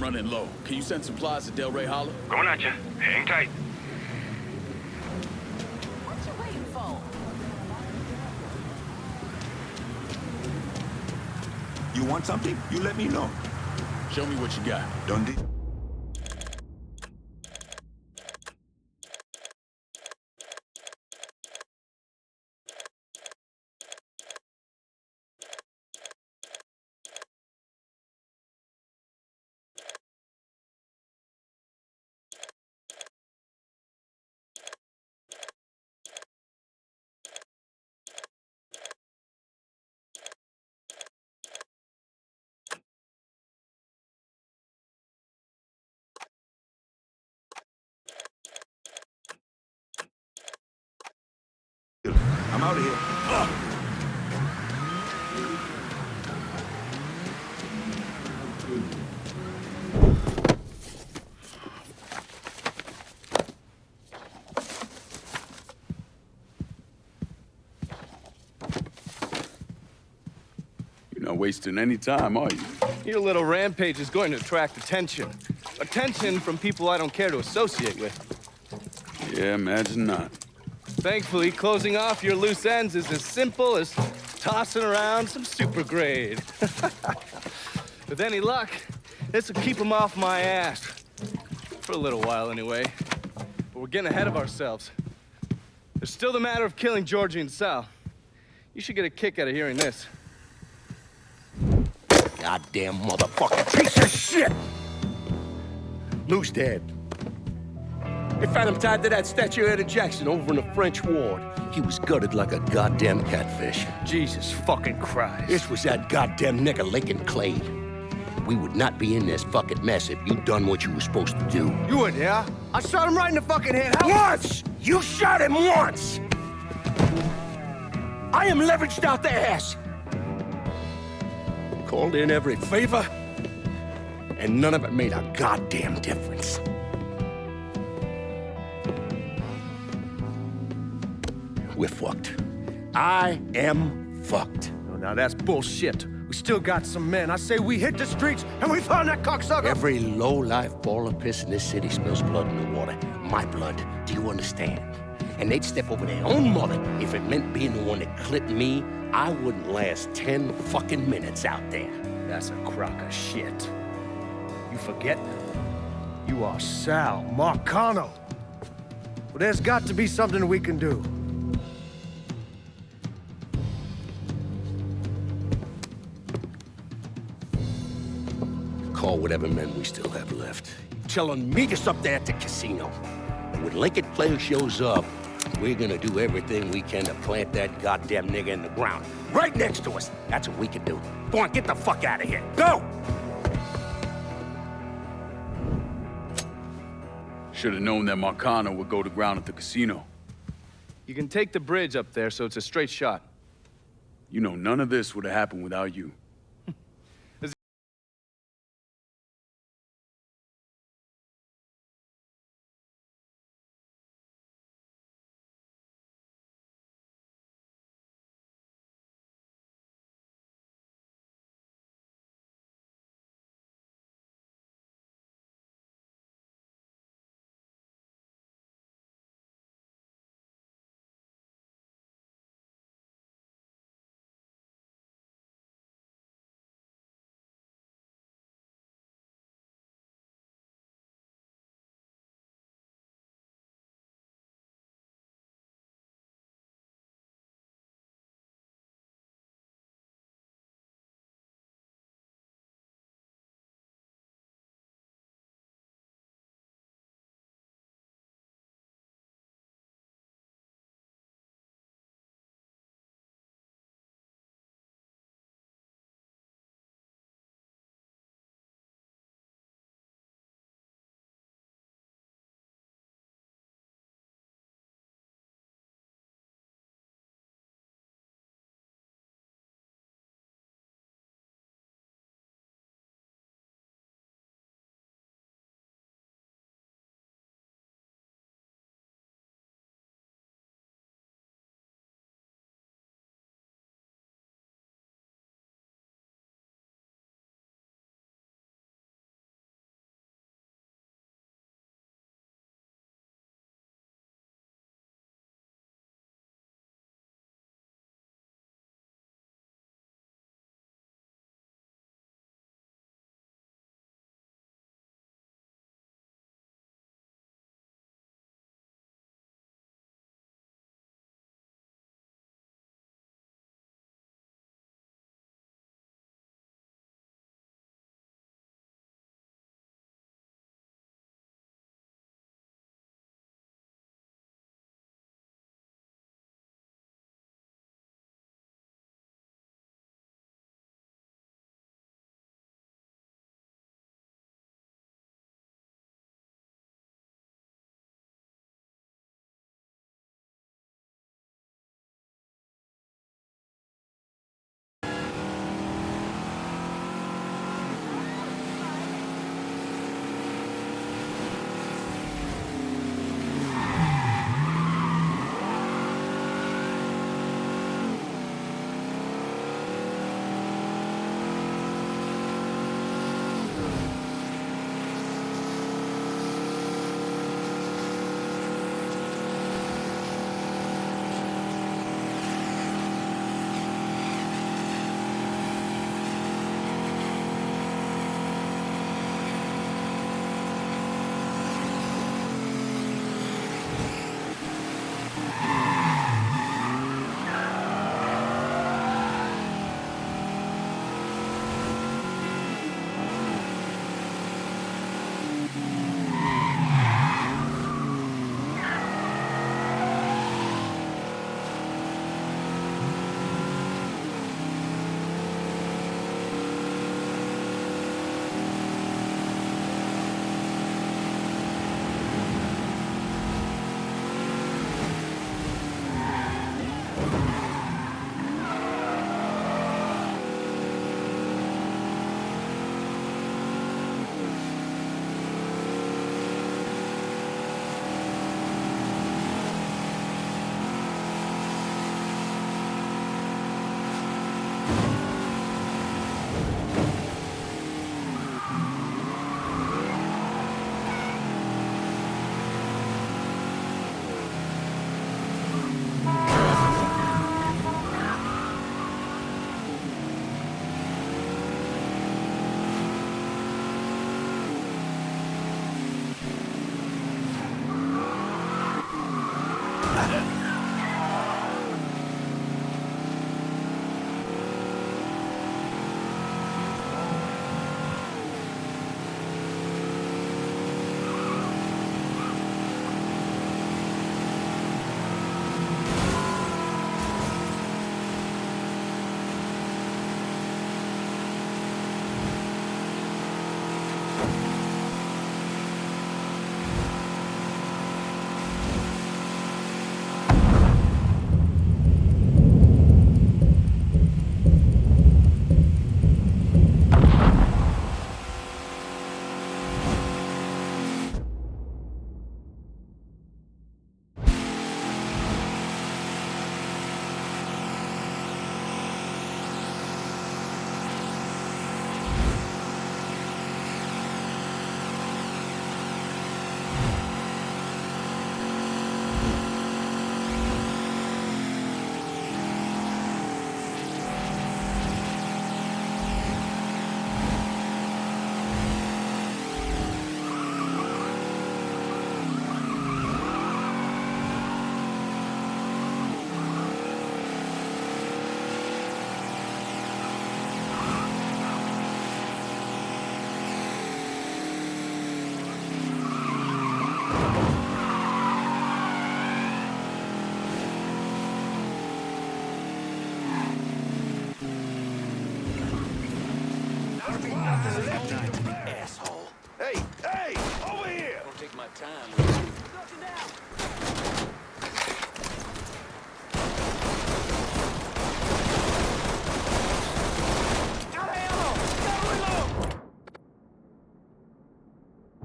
running low. Can you send supplies to Delray Hollow? Going at you. Hang tight. What you waiting for? You want something? You let me know. Show me what you got. Dundee. I'm out of here. You're not wasting any time, are you? Your little rampage is going to attract attention. Attention from people I don't care to associate with. Yeah, imagine not. Thankfully, closing off your loose ends is as simple as tossing around some super grade. With any luck, this will keep them off my ass. For a little while, anyway. But we're getting ahead of ourselves. There's still the matter of killing Georgie and Sal. You should get a kick out of hearing this. Goddamn motherfucking piece of shit! Lou's dead. They found him tied to that statue of Jackson over in the French ward. He was gutted like a goddamn catfish. Jesus fucking Christ. This was that goddamn nigger Lincoln Clay. We would not be in this fucking mess if you done what you were supposed to do. You would, yeah? I shot him right in the fucking head. Once! You shot him once! I am leveraged out the ass. Called in every favor, and none of it made a goddamn difference. We're fucked. I am fucked. Oh, now that's bullshit. We still got some men. I say we hit the streets and we find that cocksucker. Every low-life ball of piss in this city spills blood in the water. My blood. Do you understand? And they'd step over their own mother if it meant being the one that clipped me. I wouldn't last 10 fucking minutes out there. That's a crock of shit. You forget? You are Sal Marcano. Well, there's got to be something we can do. Call whatever men we still have left. Tell them meet us up there at the casino. And when Lincoln Player shows up, we're gonna do everything we can to plant that goddamn nigga in the ground. Right next to us. That's what we can do. Go on, get the fuck out of here. Go! Should have known that Marcano would go to ground at the casino. You can take the bridge up there so it's a straight shot. You know, none of this would have happened without you.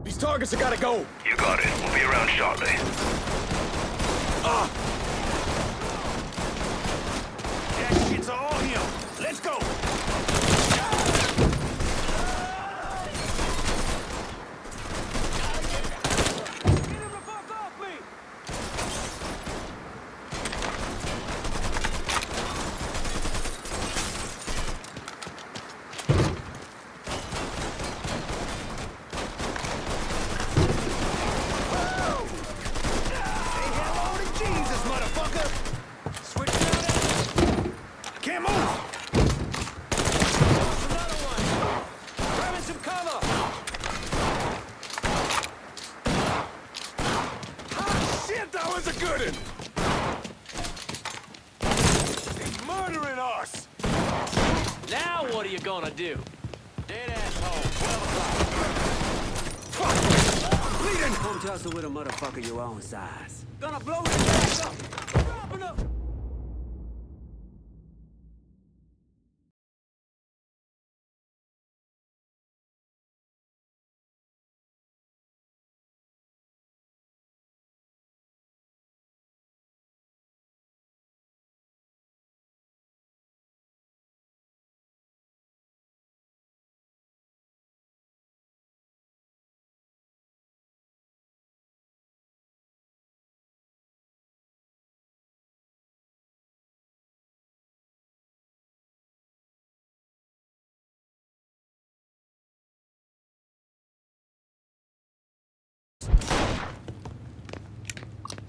These targets have got to go. You got it. We'll be around shortly. That shit's all him. Let's go. What are you gonna do? Dead asshole. 12 o'clock. Bleeding! Come tussle with a motherfucker your own size. Gonna blow his ass up! Dropping up!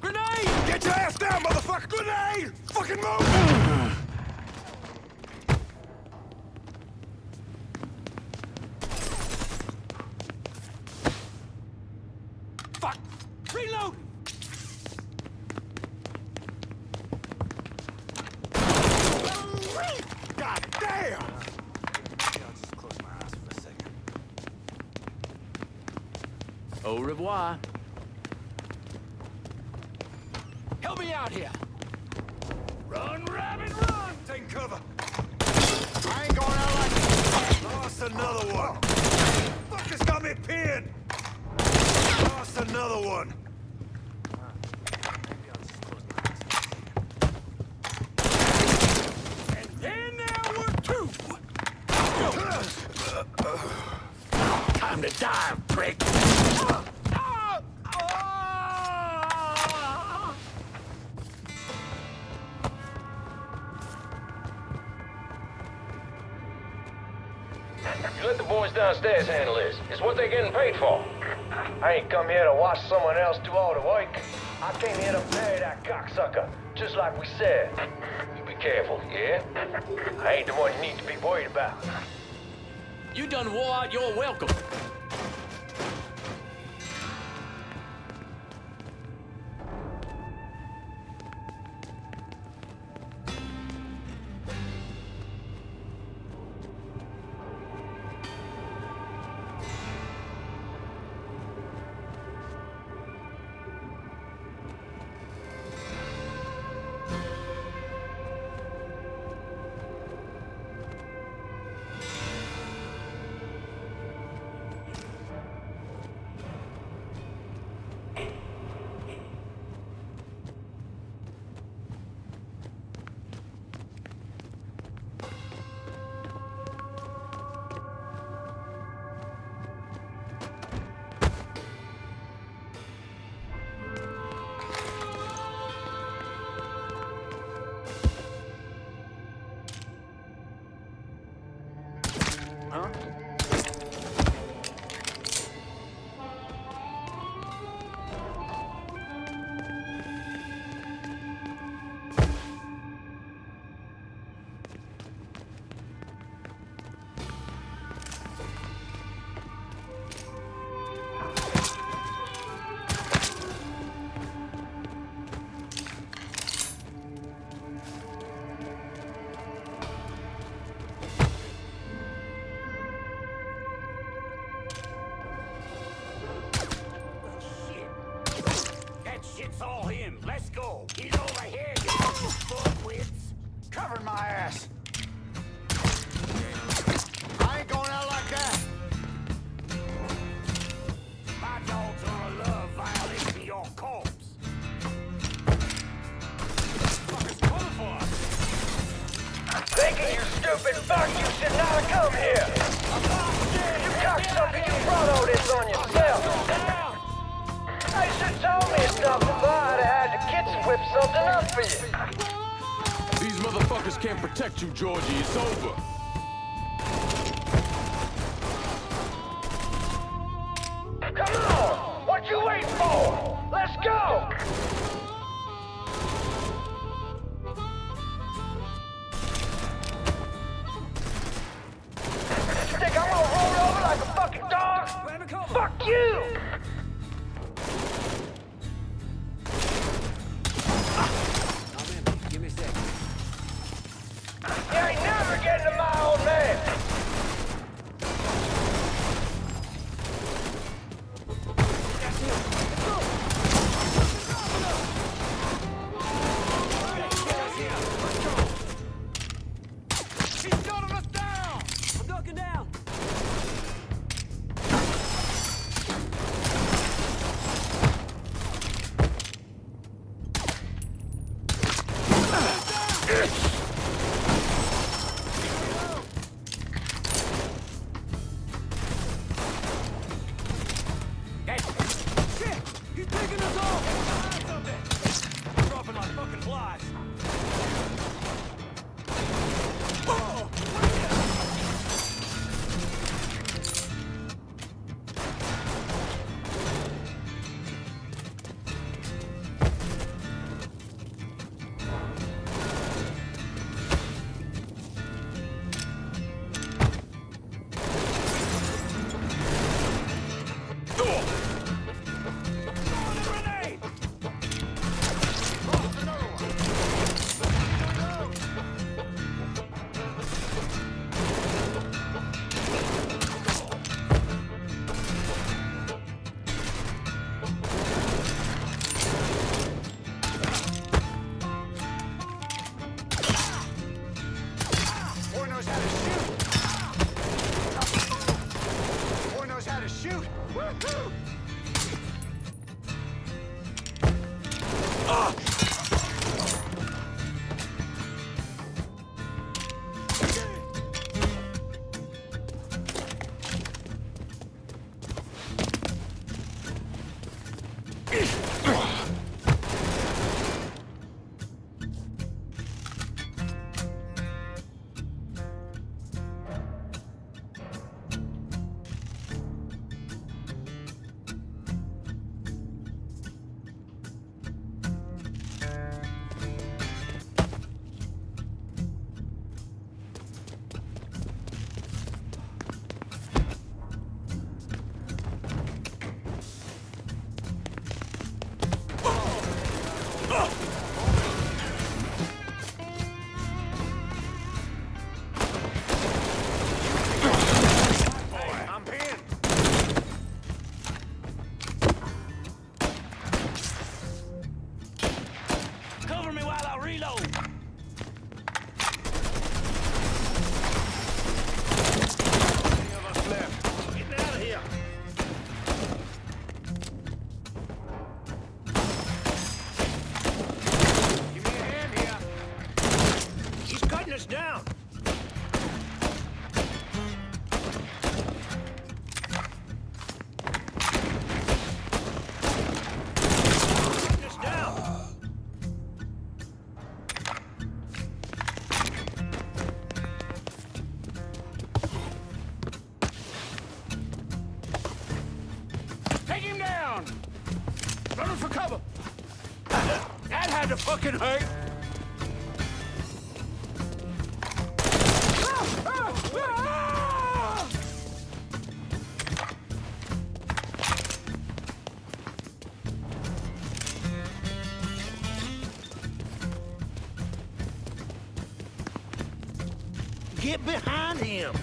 Grenade! Get your ass down, motherfucker! Grenade! Fucking move! Fuck! Reload! God damn! I'll just close my eyes for a second. Au revoir. Help me out here. Run, rabbit, run! Take cover. I ain't going out like this. Lost another one. Fucker's got me pinned. Lost another one. Maybe I'll just close my eyes. And then there were two. Time to die, prick! You let the boys downstairs handle this. It's what they're getting paid for. I ain't come here to watch someone else do all the work. I came here to bury that cocksucker, just like we said. You be careful, yeah? I ain't the one you need to be worried about. You done wore out your welcome. can't protect you, Georgie. It's over. Come on! What you waiting for? Let's go! Think I'm gonna roll over like a fucking dog? Fuck you! Give me a sec. You ain't never getting to my old man! He's gunning us down! I'm ducking down. Shit! He's taking us off! Dropping my fucking flies! Boy knows how to shoot! Boy knows how to shoot! Woohoo! I'm pinned! Cover me while I reload. Any of us left? Getting out of here! Give me a hand here! He's cutting us down! Cutting us down! Take him down! Running for cover! That had to fucking hurt! Get behind him!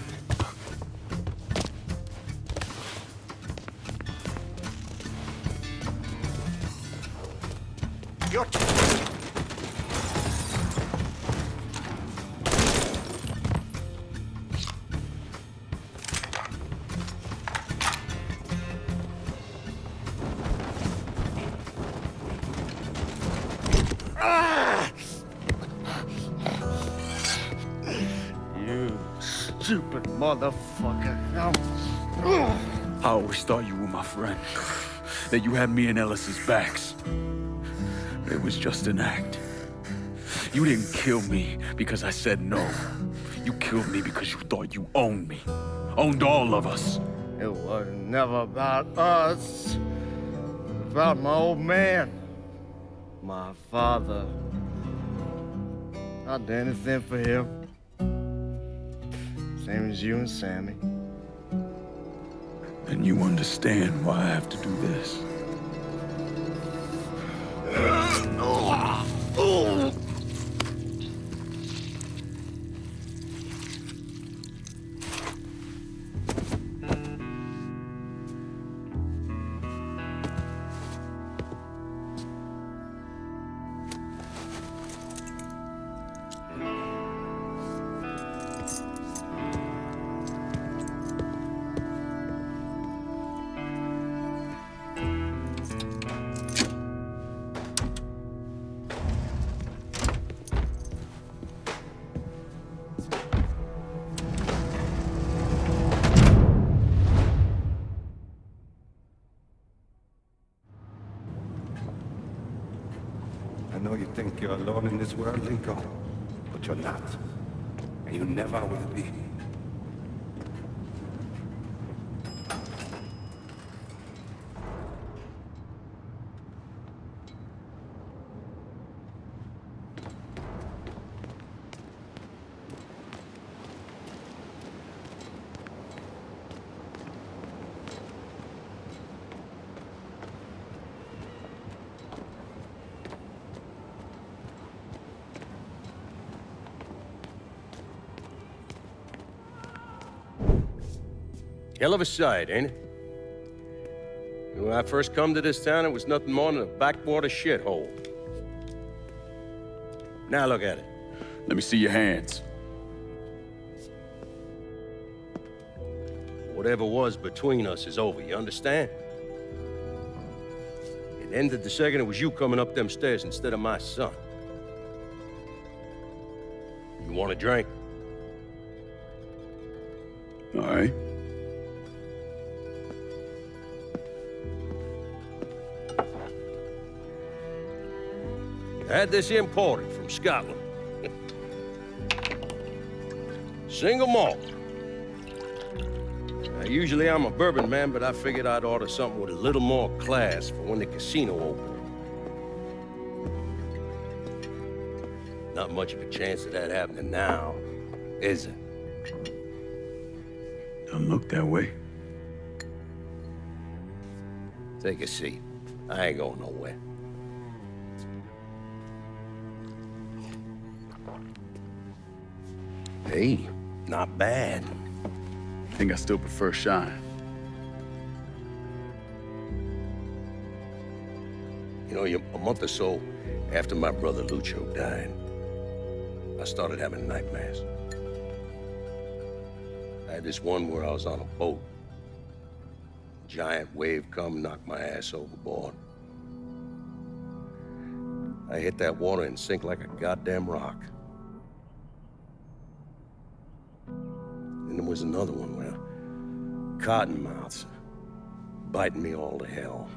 You're You stupid motherfucker. I always thought you were my friend. That you had me and Ellis's backs. It was just an act. You didn't kill me because I said no. You killed me because you thought you owned me. Owned all of us. It was never about us. It was about my old man. My father. I'd do anything for him. Same as you and Sammy. And you understand why I have to do this. I know you think you're alone in this world, Lincoln, but you're not. And you never will be. Hell of a sight, ain't it? When I first come to this town, it was nothing more than a backwater shithole. Now look at it. Let me see your hands. Whatever was between us is over, you understand? It ended the second it was you coming up them stairs instead of my son. You want a drink? All right. I had this imported from Scotland. Single malt. Now, usually I'm a bourbon man, but I figured I'd order something with a little more class for when the casino opened. Not much of a chance of that happening now, is it? Don't look that way. Take a seat. I ain't going nowhere. Hey, not bad. I think I still prefer Shine. You know, a month or so after my brother Lucio died, I started having nightmares. I had this one where I was on a boat. Giant wave come, knocked my ass overboard. I hit that water and sink like a goddamn rock. And there was another one where cottonmouths biting me all to hell.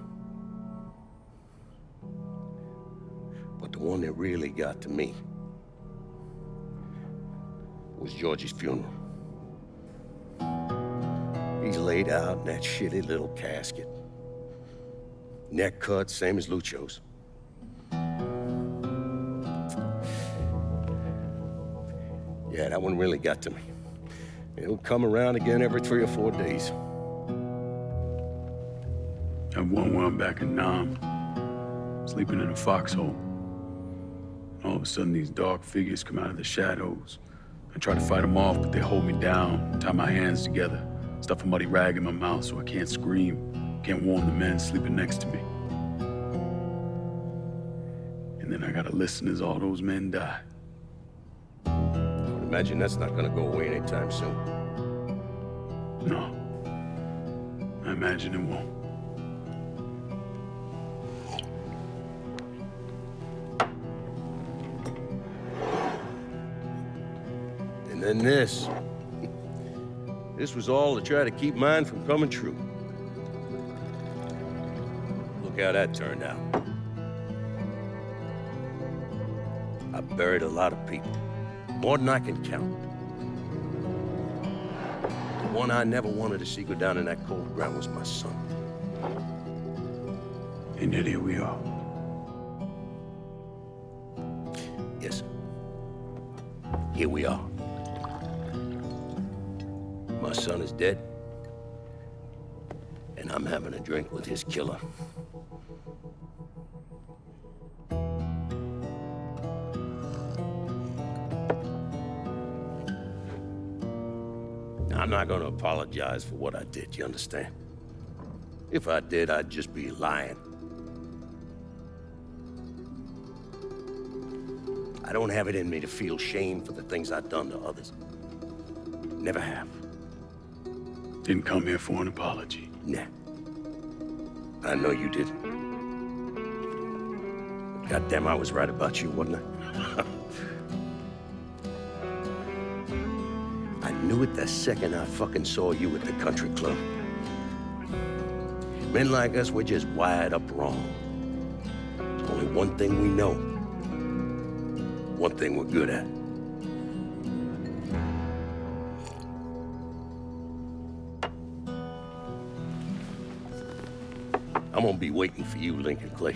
But the one that really got to me was Georgie's funeral. He's laid out in that shitty little casket. Neck cut, same as Lucio's. Yeah, that one really got to me. It'll come around again every 3 or 4 days. I have one where I'm back in Nam, sleeping in a foxhole. All of a sudden, these dark figures come out of the shadows. I try to fight them off, but they hold me down, tie my hands together, stuff a muddy rag in my mouth so I can't scream, can't warn the men sleeping next to me. And then I gotta listen as all those men die. I would imagine that's not gonna go away anytime soon. No. I imagine it won't. And then this. This was all to try to keep mine from coming true. Look how that turned out. I I buried a lot of people. More than I can count. The one I never wanted to see go down in that cold ground was my son. And yet here we are. Yes, sir. Here we are. My son is dead, and I'm having a drink with his killer. I'm not gonna apologize for what I did, you understand? If I did, I'd just be lying. I don't have it in me to feel shame for the things I've done to others. Never have. Didn't come here for an apology. Nah. I know you didn't. Goddamn, I was right about you, wasn't I? I knew it the second I fucking saw you at the country club. Men like us, we're just wired up wrong. There's only one thing we know. One thing we're good at. I'm gonna be waiting for you, Lincoln Clay.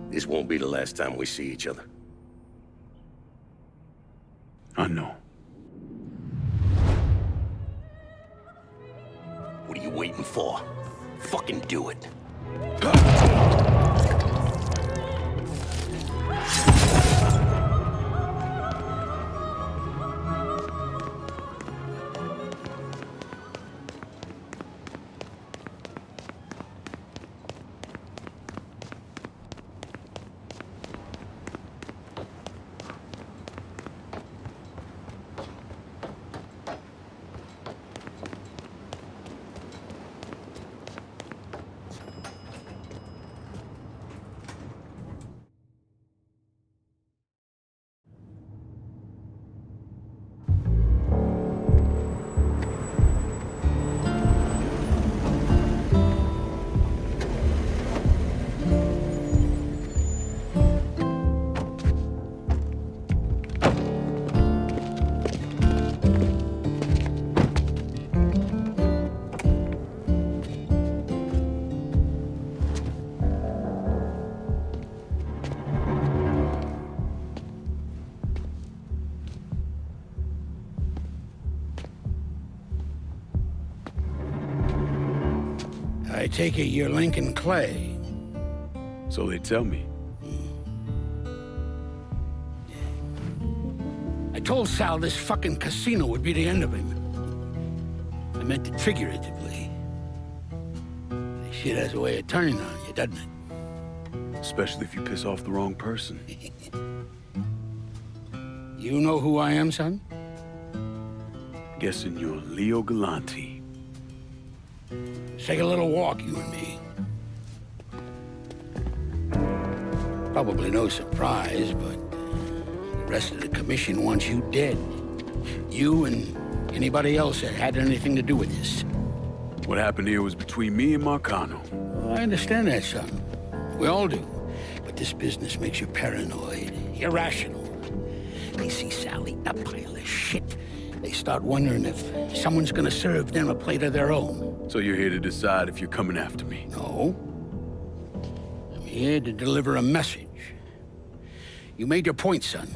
This won't be the last time we see each other. I know. What are you waiting for? Fucking do it. I take it you're Lincoln Clay. So they tell me. I told Sal this fucking casino would be the end of him. I meant it figuratively. This shit has a way of turning on you, doesn't it? Especially if you piss off the wrong person. You know who I am, son? Guessing you're Leo Galante. Let's take a little walk, you and me. Probably no surprise, but the rest of the commission wants you dead. You and anybody else that had anything to do with this. What happened here was between me and Marcano. Well, I understand that, son. We all do. But this business makes you paranoid, irrational. They see Sal eating a pile of shit. They start wondering if someone's gonna serve them a plate of their own. So you're here to decide if you're coming after me? No. I'm here to deliver a message. You made your point, son.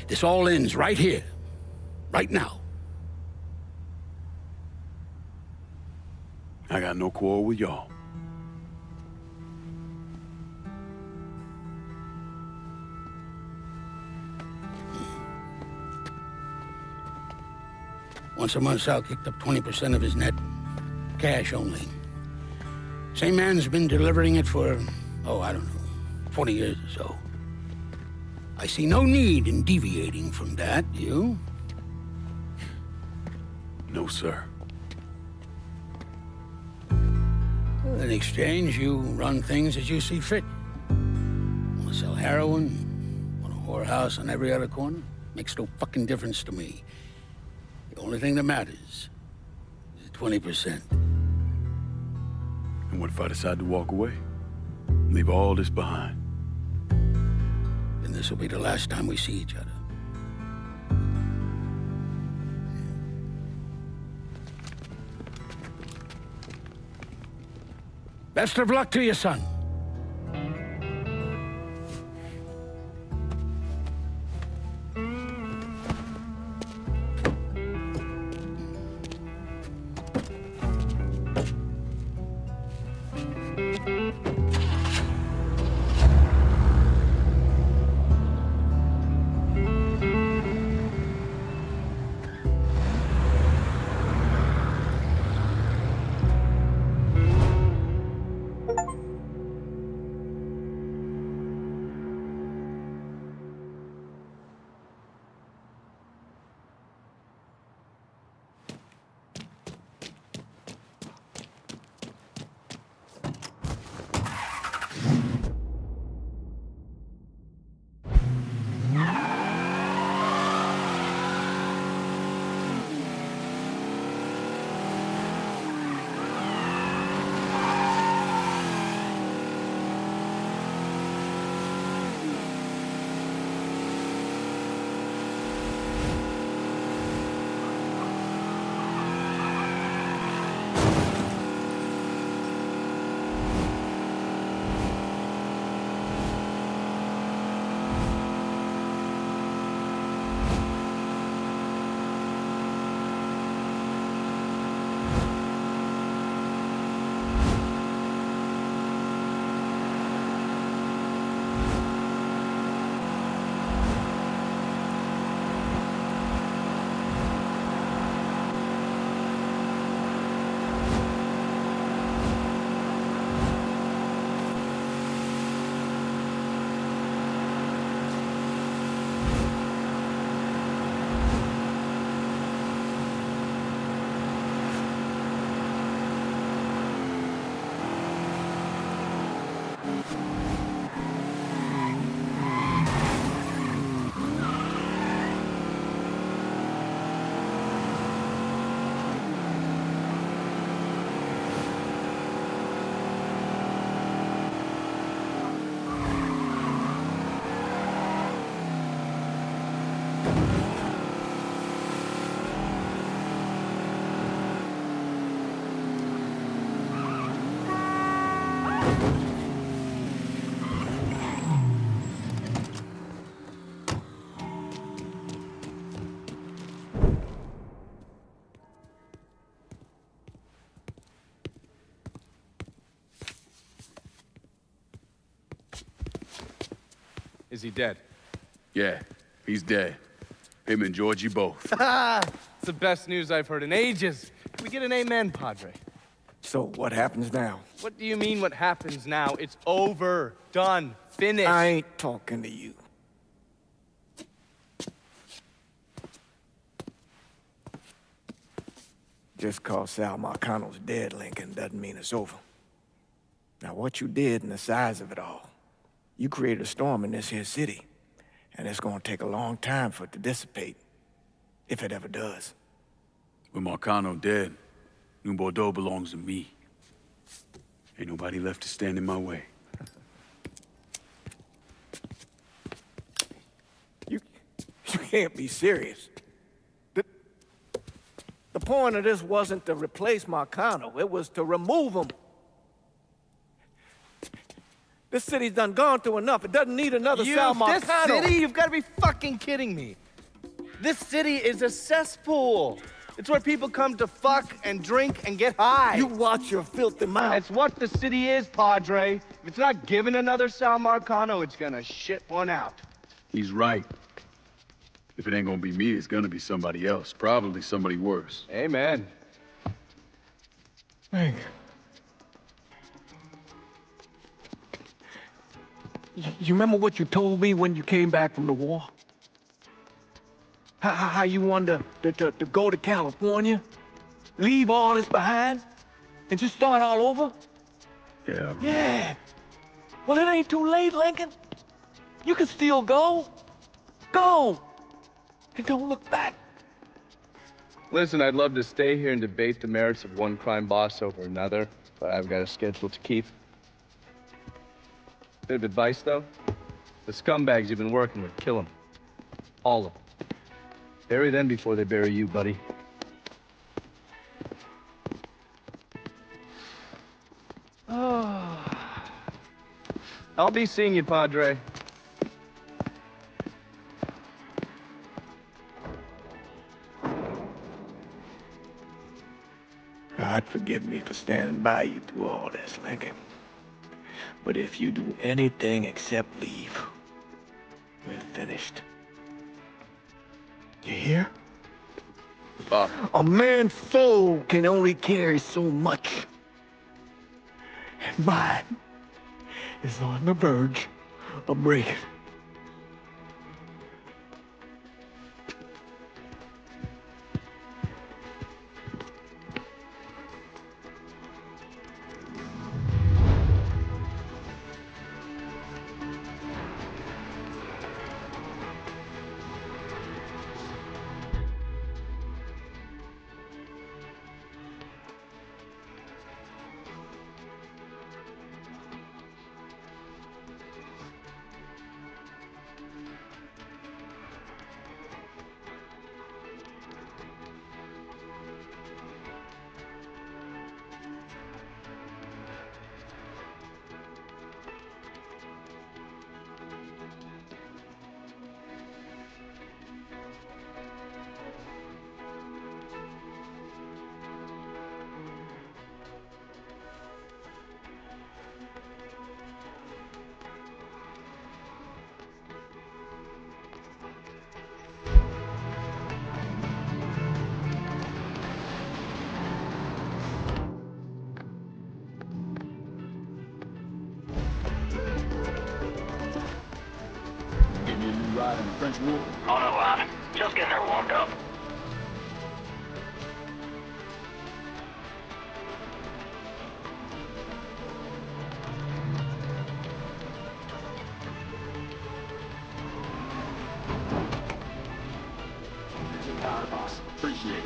This all ends right here, right now. I got no quarrel with y'all. Once a month, Sal kicked up 20% of his net. Cash only. Same man's been delivering it for, I don't know, 40 years or so. I see no need in deviating from that, you? No, sir. In exchange, you run things as you see fit. Want to sell heroin? Want a whorehouse on every other corner? Makes no fucking difference to me. The only thing that matters is 20%. And what if I decide to walk away? Leave all this behind? then this will be the last time we see each other. Best of luck to you, son. Is he dead? Yeah, he's dead. Him and Georgie both. It's the best news I've heard in ages. Can we get an amen, Padre? So, what happens now? What do you mean what happens now? It's over, done, finished. I ain't talking to you. Just cause Sal Marcano's dead, Lincoln, doesn't mean it's over. Now, what you did and the size of it all, you created a storm in this here city, and it's gonna take a long time for it to dissipate, if it ever does. With Marcano dead, New Bordeaux belongs to me. Ain't nobody left to stand in my way. You can't be serious. The point of this wasn't to replace Marcano, it was to remove him. This city's done gone through enough. It doesn't need another Sal Marcano. This city? You've got to be fucking kidding me. This city is a cesspool. It's where people come to fuck and drink and get high. You watch your filthy mouth. It's what the city is, Padre. If it's not giving another Sal Marcano, it's gonna shit one out. He's right. If it ain't gonna be me, it's gonna be somebody else. Probably somebody worse. Amen. Hey. You remember what you told me when you came back from the war? How you wanted to go to California, leave all this behind, and just start all over? Yeah. Yeah. Well, it ain't too late, Lincoln. You can still go. Go. And don't look back. Listen, I'd love to stay here and debate the merits of one crime boss over another, but I've got a schedule to keep. Bit of advice, though. The scumbags you've been working with, kill them. All of them. Bury them before they bury you, buddy. Oh. I'll be seeing you, Padre. God forgive me for standing by you through all this, Lincoln. But if you do anything except leave, we're finished. You hear? A man's soul can only carry so much. And mine is on the verge of breaking. Oh, no, lad. Just getting her warmed up. Boss. Appreciate it.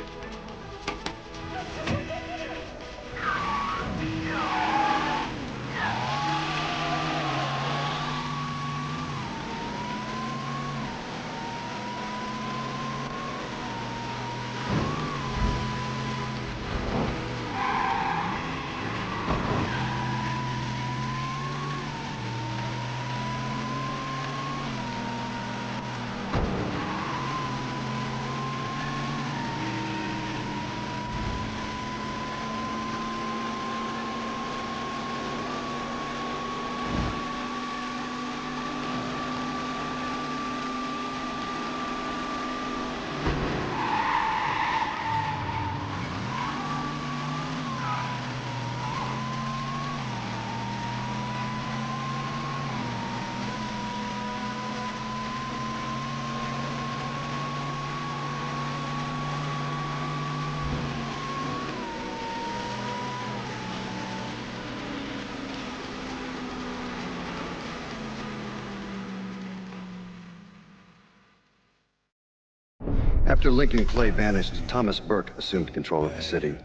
After Lincoln Clay vanished, Thomas Burke assumed control of the city.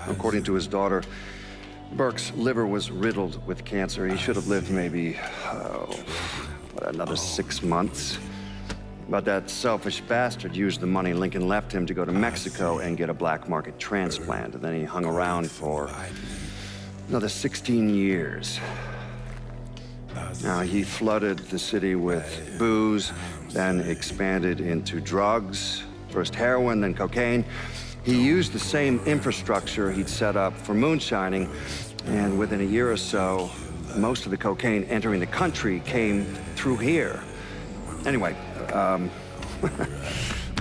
According to his daughter, Burke's liver was riddled with cancer. He should have lived maybe, another 6 months. But that selfish bastard used the money Lincoln left him to go to Mexico and get a black market transplant. And then he hung around for another 16 years. Now, he flooded the city with booze, then expanded into drugs, first heroin, then cocaine. He used the same infrastructure he'd set up for moonshining, and within a year or so, most of the cocaine entering the country came through here. Anyway,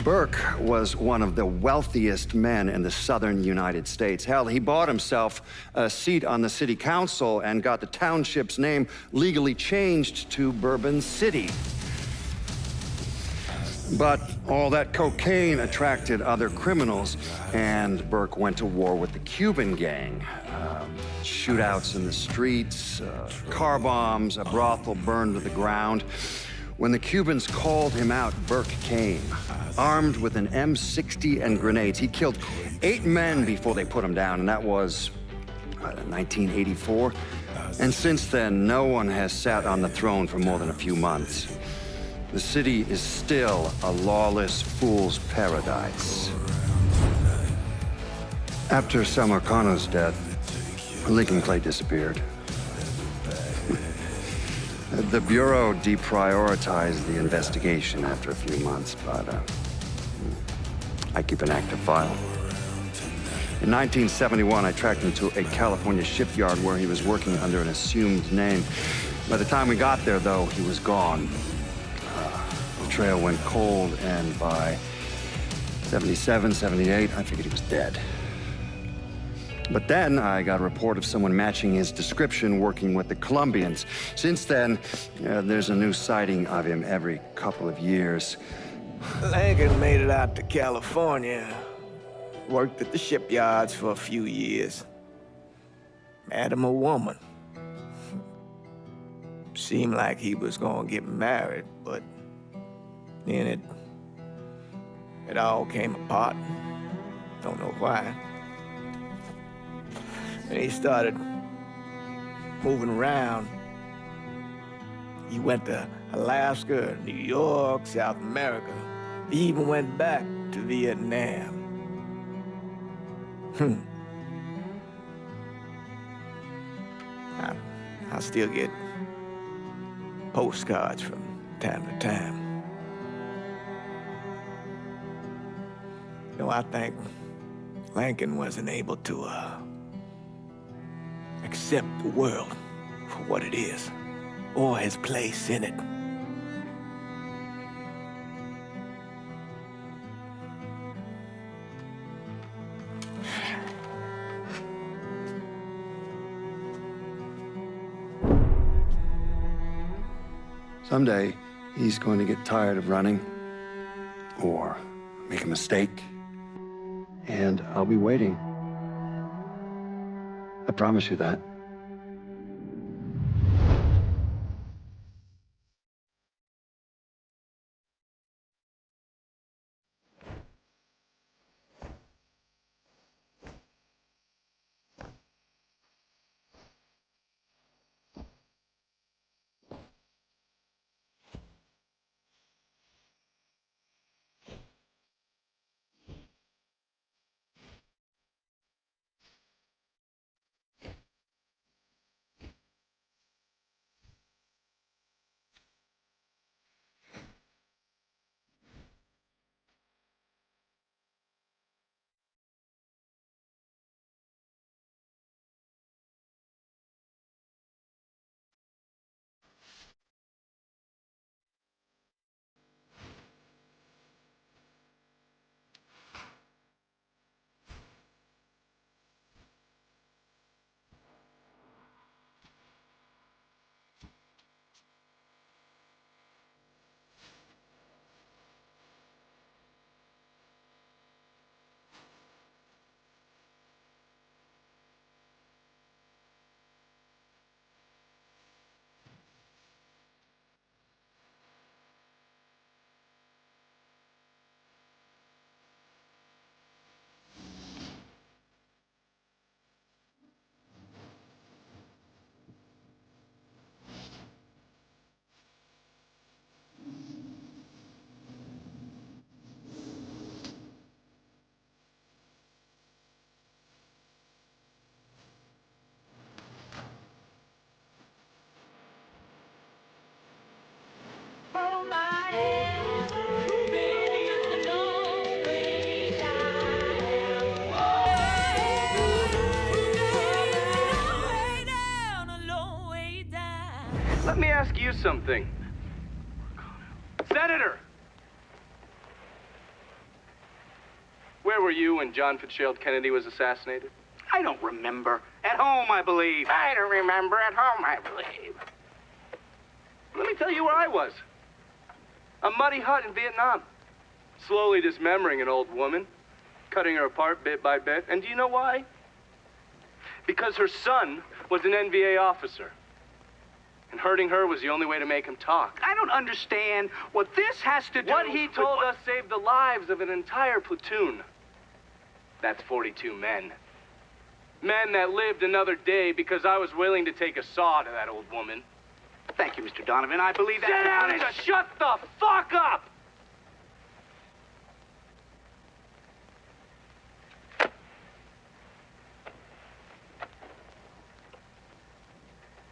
Burke was one of the wealthiest men in the southern United States. Hell, he bought himself a seat on the city council and got the township's name legally changed to Bourbon City. But all that cocaine attracted other criminals, and Burke went to war with the Cuban gang. Shootouts in the streets, car bombs, a brothel burned to the ground. When the Cubans called him out, Burke came, armed with an M60 and grenades. He killed 8 men before they put him down, and that was 1984. And since then, no one has sat on the throne for more than a few months. The city is still a lawless fool's paradise. After Samarkand's death, Lincoln Clay disappeared. The Bureau deprioritized the investigation after a few months, but I keep an active file. In 1971, I tracked him to a California shipyard where he was working under an assumed name. By the time we got there, though, he was gone. The trail went cold, and by 77, 78, I figured he was dead. But then I got a report of someone matching his description working with the Colombians. Since then, there's a new sighting of him every couple of years. Lincoln made it out to California. Worked at the shipyards for a few years. Met him a woman. Seemed like he was gonna get married, but then it all came apart. Don't know why. And he started moving around. He went to Alaska, New York, South America. He even went back to Vietnam. I still get postcards from time to time. You know, I think Lincoln wasn't able to accept the world for what it is, or his place in it. Someday, he's going to get tired of running, or make a mistake, and I'll be waiting. I promise you that. Let me ask you something. Senator! Where were you when John Fitzgerald Kennedy was assassinated? I don't remember. At home, I believe. I don't remember at home, I believe. Let me tell you where I was. A muddy hut in Vietnam. Slowly dismembering an old woman, cutting her apart bit by bit. And do you know why? Because her son was an NVA officer. And hurting her was the only way to make him talk. I don't understand what this has to do. What he told us saved the lives of an entire platoon. That's 42 men. Men that lived another day because I was willing to take a saw to that old woman. Thank you, Mr. Donovan. I believe that... Sit down and shut the fuck up!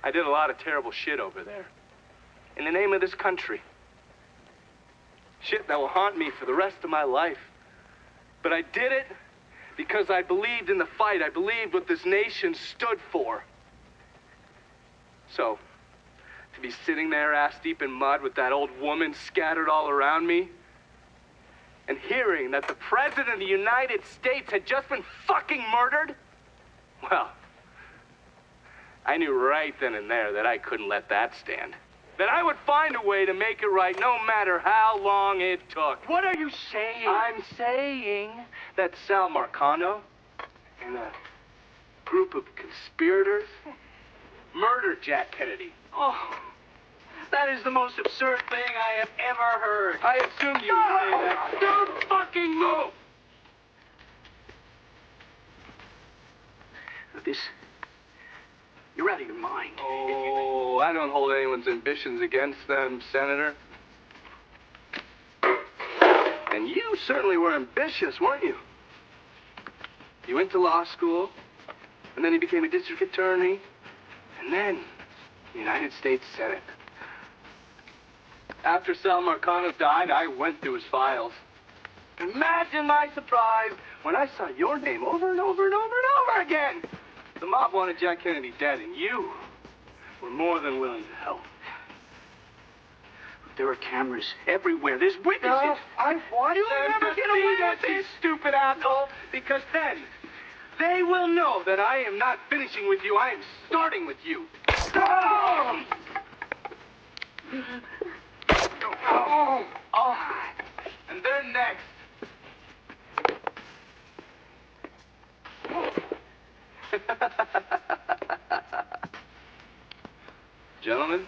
I did a lot of terrible shit over there. In the name of this country. Shit that will haunt me for the rest of my life. But I did it because I believed in the fight. I believed what this nation stood for. So, to be sitting there ass deep in mud with that old woman scattered all around me, and hearing that the President of the United States had just been fucking murdered, well, I knew right then and there that I couldn't let that stand. That I would find a way to make it right no matter how long it took. What are you saying? I'm saying that Sal Marcano and a group of conspirators murdered Jack Kennedy. Oh, that is the most absurd thing I have ever heard. I assumed you would say that. Don't fucking move! This... You're out of your mind. Oh, I don't hold anyone's ambitions against them, Senator. And you certainly were ambitious, weren't you? You went to law school, and then you became a district attorney, and then the United States Senate. After Sal Marcano died, I went through his files. Imagine my surprise when I saw your name over and over and over and over again. The mob wanted Jack Kennedy dead, and you were more than willing to help. There are cameras everywhere. There's witnesses. No, I want You'll them never to get see away that, with you this. stupid asshole, because then they will know that I am not finishing with you. I am starting with you. Oh! Oh! And they're next. Gentlemen,